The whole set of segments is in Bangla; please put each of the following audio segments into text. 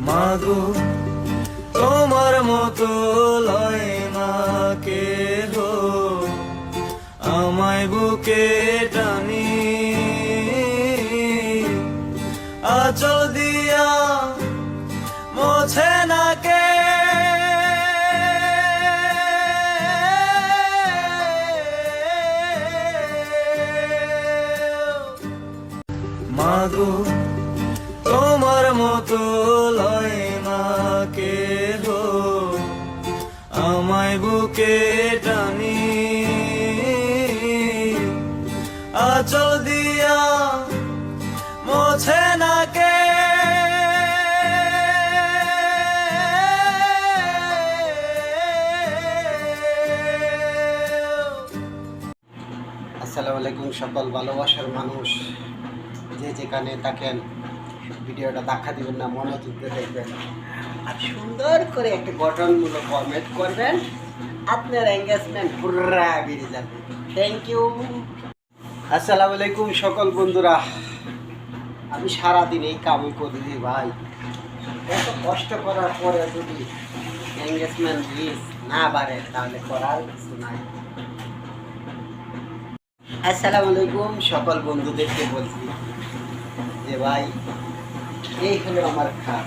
মাগো তোমার মতো লয় না কেহ, আমায় বুকে টানি আঁচল দিয়া মোছে না কে। মাগো তোমার মতো লয় না কেহ, আমায় বুকে টানি আঁচল দিয়া মোছে না কে। আসসালামু আলাইকুম সকল ভালোবাসার মানুষ, যে যেখানে থাকেন ভিডিওটা দেখা দিবেন না, মনোযোগ দিয়ে দেখবেন আর সুন্দর করে একটা গঠনমূলক কমেন্ট করবেন, আপনার এঙ্গেজমেন্ট পুরা বেড়ে যাবে। Thank you. আসসালামু আলাইকুম সকল বন্ধুরা, আমি সারাদিন এই কামই করি ভাই, এত কষ্ট করার পরে যদি এঙ্গেজমেন্ট রিচ না বাড়ে তাহলে করার কিছু নাই। আসসালামু আলাইকুম সকল বন্ধুদেরকে বলছি যে ভাই এই হলো আমার কাজ।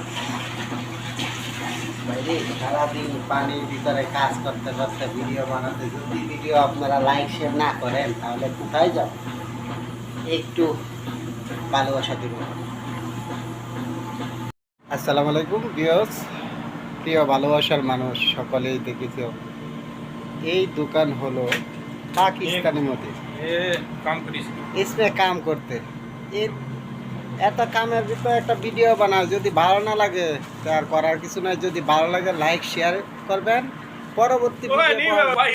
বাইরে সারাদিন পানির ভিতরে কাজ করতে করতে ভিডিও বানাতে, যদি ভিডিও আপনারা লাইক শেয়ার না করেন তাহলে কোথায় যাব? একটু ভালোবাসা দিব। আসসালামু আলাইকুম ভিউয়ার্স, প্রিয় ভালোবাসার মানুষ সকলেই দেখেছ, এই দোকান হলো পাকিস্তানি মধ্যে इसमें काम करते এত কামের ভিতরে একটা ভিডিও বানাও, যদি ভালো না লাগে তো আর করার কিছু নাই। যদি ভালো লাগে লাইক শেয়ার করবেন, পরবর্তী ভিডিও